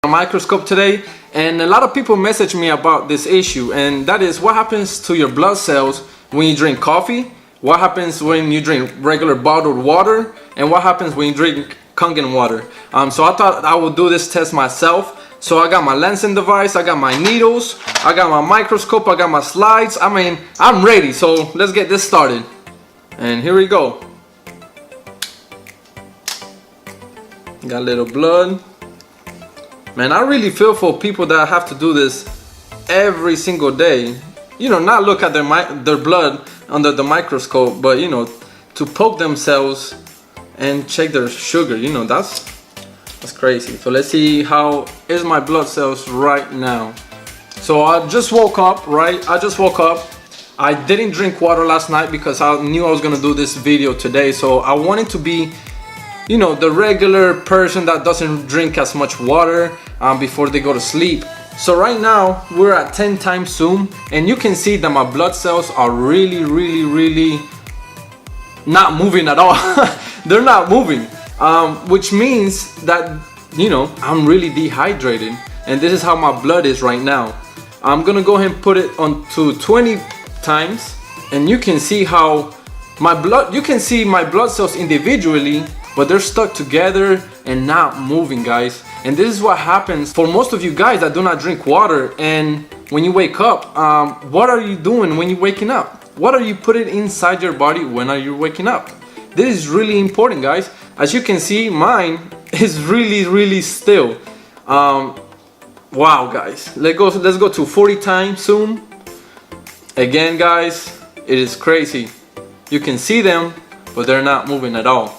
A microscope today, and a lot of people message me about this issue, and that is what happens to your blood cells when you drink coffee, what happens when you drink regular bottled water, and what happens when you drink Kangen water. So I thought I would do this test myself. So I got my Lancing device, I got my needles, I got my microscope, I got my slides. I mean, I'm ready, so let's get this started. And here we go. Got a little blood. Man, I really feel for people that have to do this every single day. You know, not look at their blood under the microscope, but you know, to poke themselves and check their sugar. You know, that's crazy. So let's see how is my blood cells right now. So I just woke up, right? I just woke up. I didn't drink water last night because I knew I was gonna do this video today. So I wanted to be, you know, the regular person that doesn't drink as much water before they go to sleep. So right now we're at 10 times zoom, and you can see that my blood cells are really not moving at all. They're not moving, which means that, you know, I'm really dehydrated, and this is how my blood is right now. I'm gonna go ahead and put it on to 20 times, and you can see how you can see my blood cells individually, but they're stuck together and not moving, guys. And this is what happens for most of you guys that do not drink water. And when you wake up, what are you doing when you're waking up? What are you putting inside your body when are you waking up? This is really important, guys. As you can see, mine is really still. Wow, guys. Let's go to 40 times zoom. Again, guys, it is crazy. You can see them, but they're not moving at all.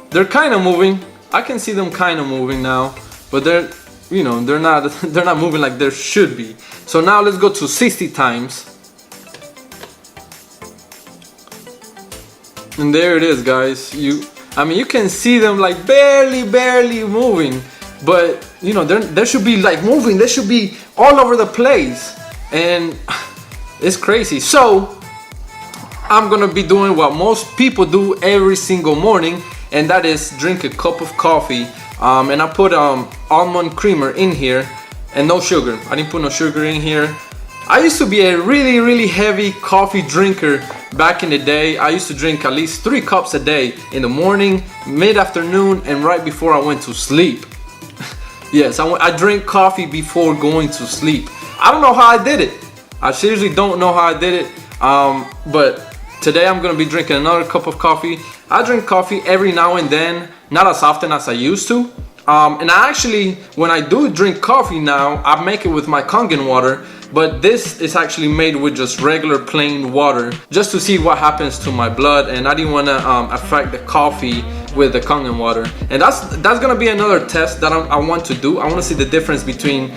They're kind of moving. I can see them kind of moving now, but they're not moving like they should be. So now let's go to 60 times. And there it is, guys. I mean, you can see them like barely moving, but you know, they should be like moving. They should be all over the place, and it's crazy. So I'm gonna be doing what most people do every single morning, and that is drink a cup of coffee. And I put almond creamer in here and no sugar. I didn't put no sugar in here. I used to be a really heavy coffee drinker back in the day. I used to drink at least 3 cups a day, in the morning, mid-afternoon, and right before I went to sleep. Yes, I drink coffee before going to sleep. I don't know how I did it. I seriously don't know how I did it. But today I'm gonna be drinking another cup of coffee. I drink coffee every now and then, not as often as I used to. And I actually, when I do drink coffee now, I make it with my Kangen water, but this is actually made with just regular plain water, just to see what happens to my blood. And I didn't want to affect the coffee with the Kangen water. And that's gonna be another test that I want to do. I want to see the difference between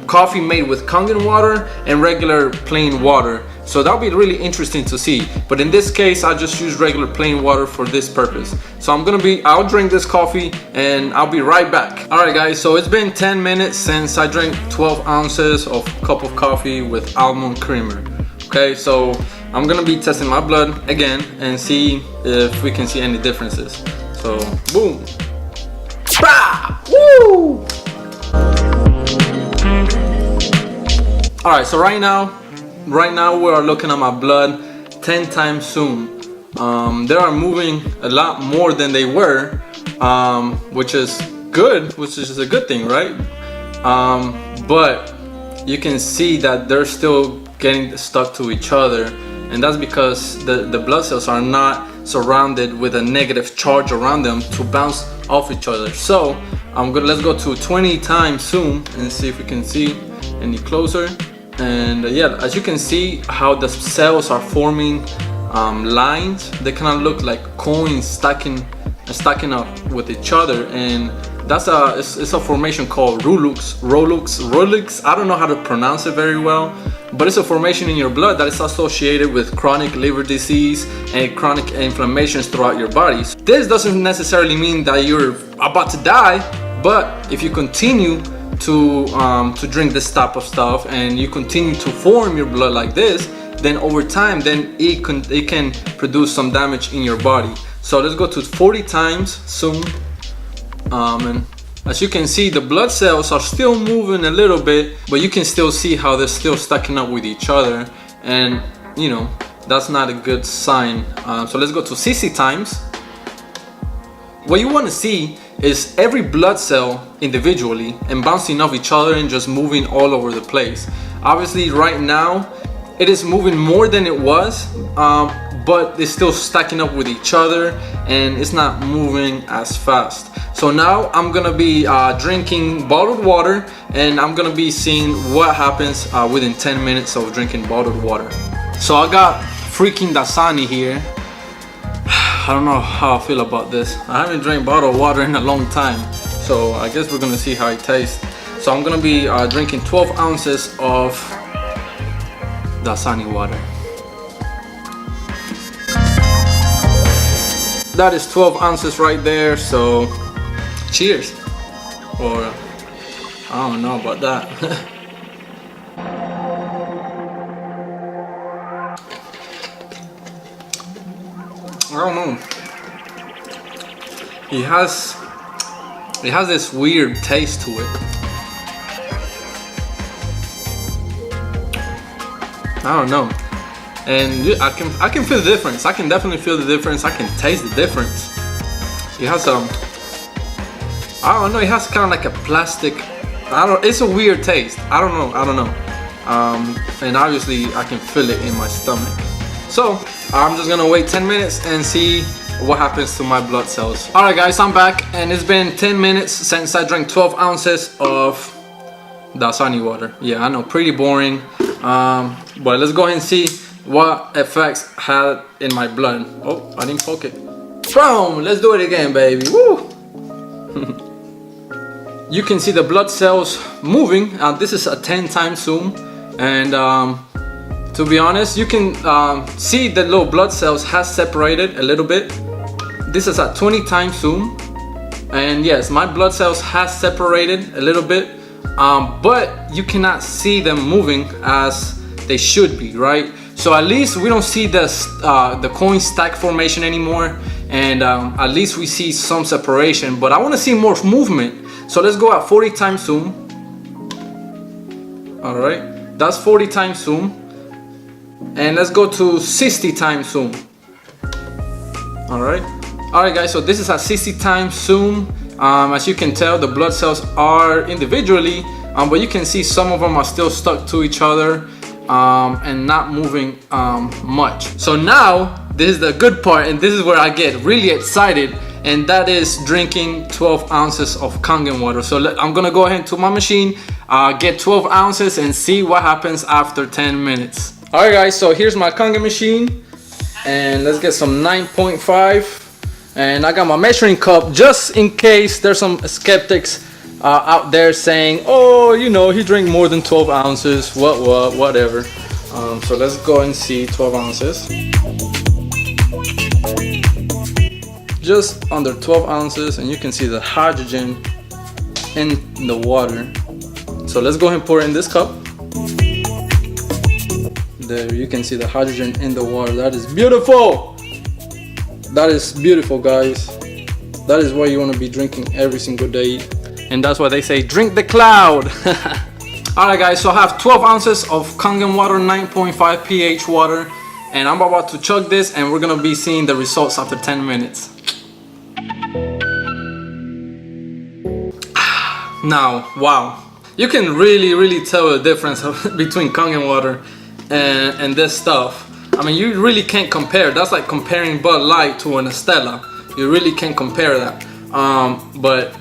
coffee made with Kangen water and regular plain water. So that'll be really interesting to see. But in this case, I just use regular plain water for this purpose. So I'll drink this coffee and I'll be right back. All right, guys, so it's been 10 minutes since I drank 12 ounces of cup of coffee with almond creamer. Okay, so I'm gonna be testing my blood again and see if we can see any differences. So, boom. Bah! Woo! All right, so right now we are looking at my blood 10 times zoom. They are moving a lot more than they were, which is a good thing, right? But you can see that they're still getting stuck to each other, and that's because the blood cells are not surrounded with a negative charge around them to bounce off each other. So let's go to 20 times zoom and see if we can see any closer. And yeah, as you can see how the cells are forming lines. They kind of look like coins stacking up with each other, and that's it's a formation called Rolux. I don't know how to pronounce it very well, but it's a formation in your blood that is associated with chronic liver disease and chronic inflammations throughout your body. This doesn't necessarily mean that you're about to die, but if you continue to drink this type of stuff and you continue to form your blood like this, then over time, then it can produce some damage in your body. So let's go to 40 times soon, and As you can see, the blood cells are still moving a little bit, but you can still see how they're still stacking up with each other, and you know, that's not a good sign. So let's go to 60 times. What you want to see is every blood cell individually and bouncing off each other and just moving all over the place. Obviously right now it is moving more than it was, but it's still stacking up with each other and it's not moving as fast. So now I'm gonna be drinking bottled water, and I'm gonna be seeing what happens within 10 minutes of drinking bottled water. So I got freaking Dasani here. I don't know how I feel about this. I haven't drank bottled water in a long time, so I guess we're gonna see how it tastes. So I'm gonna be drinking 12 ounces of Dasani water. That is 12 ounces right there, so cheers. Or I don't know about that. I don't know. It has this weird taste to it. I don't know. And I can feel the difference. I can definitely feel the difference. I can taste the difference. It has I don't know, it has kind of like a plastic, it's a weird taste. I don't know. And obviously I can feel it in my stomach. So I'm just gonna wait 10 minutes and see what happens to my blood cells. Alright guys, I'm back, and it's been 10 minutes since I drank 12 ounces of Dasani water. Yeah, I know, pretty boring. But let's go ahead and see what effects had in my blood. Oh, I didn't poke it. Boom! Let's do it again, baby. Woo! You can see the blood cells moving. This is a 10 times zoom, and to be honest, you can see the little blood cells has separated a little bit. This is a 20 times zoom, and yes, my blood cells has separated a little bit, but you cannot see them moving as they should be, right? So at least we don't see the coin stack formation anymore, and at least we see some separation, but I want to see more movement. So let's go at 40 times zoom. All right, that's 40 times zoom, and let's go to 60 times zoom. All right guys, so this is at 60 times zoom. As you can tell, the blood cells are individually, but you can see some of them are still stuck to each other and not moving much. So now this is the good part, and this is where I get really excited, and that is drinking 12 ounces of Kangen water. So I'm gonna go ahead to my machine, get 12 ounces and see what happens after 10 minutes. All right guys, so here's my Kangen machine, and let's get some 9.5, and I got my measuring cup just in case there's some skeptics out there saying, oh, you know, he drank more than 12 ounces, whatever. So let's go and see 12 ounces. Just under 12 ounces, and you can see the hydrogen in the water. So let's go ahead and pour it in this cup. There you can see the hydrogen in the water. That is beautiful. That is beautiful, guys. That is why you want to be drinking every single day, and that's why they say drink the cloud. Alright guys, so I have 12 ounces of Kangen water, 9.5 pH water, and I'm about to chug this, and we're gonna be seeing the results after 10 minutes. Now, wow, you can really tell the difference between Kangen water and this stuff. I mean, you really can't compare. That's like comparing Bud Light to an Estella. You really can't compare that. But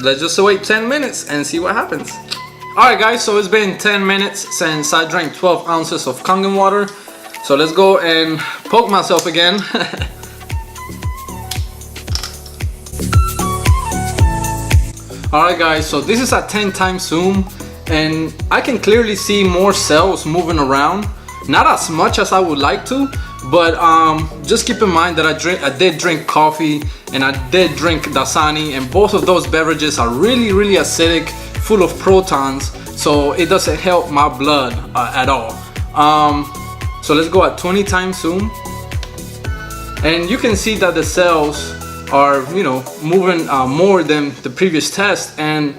let's just wait 10 minutes and see what happens. Alright guys, so it's been 10 minutes since I drank 12 ounces of Kangen water. So let's go and poke myself again. Alright guys, so this is a 10 times zoom, and I can clearly see more cells moving around. Not as much as I would like to, but just keep in mind that I did drink coffee and I did drink Dasani, and both of those beverages are really acidic, full of protons, so it doesn't help my blood at all. So let's go at 20 times zoom, and you can see that the cells are, you know, moving more than the previous test. And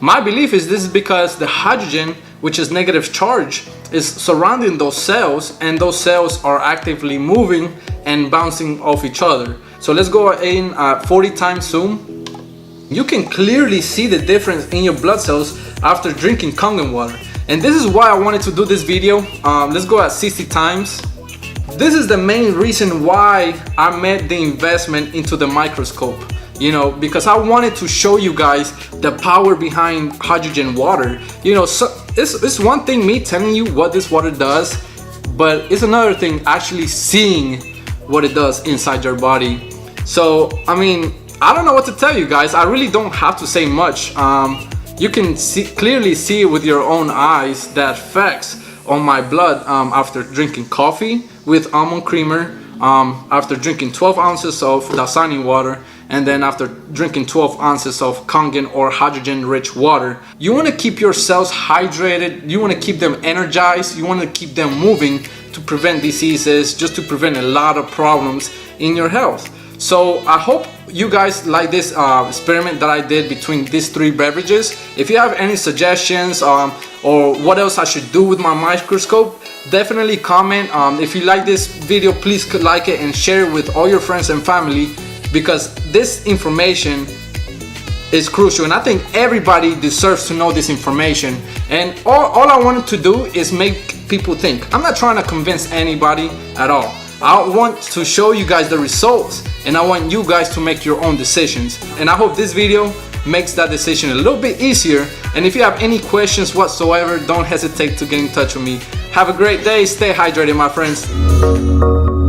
my belief is this is because the hydrogen, which is negative charge, is surrounding those cells, and those cells are actively moving and bouncing off each other. So let's go in 40 times zoom. You can clearly see the difference in your blood cells after drinking Kangen water. And this is why I wanted to do this video. Let's go at 60 times. This is the main reason why I made the investment into the microscope. You know, because I wanted to show you guys the power behind hydrogen water. You know, so it's one thing me telling you what this water does, but it's another thing actually seeing what it does inside your body. So, I mean, I don't know what to tell you guys. I really don't have to say much. You can clearly see with your own eyes the effects on my blood after drinking coffee with almond creamer, after drinking 12 ounces of Dasani water, and then after drinking 12 ounces of Kangen or hydrogen rich water. You want to keep your cells hydrated, you want to keep them energized, you want to keep them moving to prevent diseases, just to prevent a lot of problems in your health. So I hope you guys like this experiment that I did between these three beverages. If you have any suggestions or what else I should do with my microscope, definitely comment. If you like this video, please like it and share it with all your friends and family, because this information is crucial, and I think everybody deserves to know this information. And all I wanted to do is make people think. I'm not trying to convince anybody at all. I want to show you guys the results, and I want you guys to make your own decisions. And I hope this video makes that decision a little bit easier. And if you have any questions whatsoever, don't hesitate to get in touch with me. Have a great day. Stay hydrated, my friends.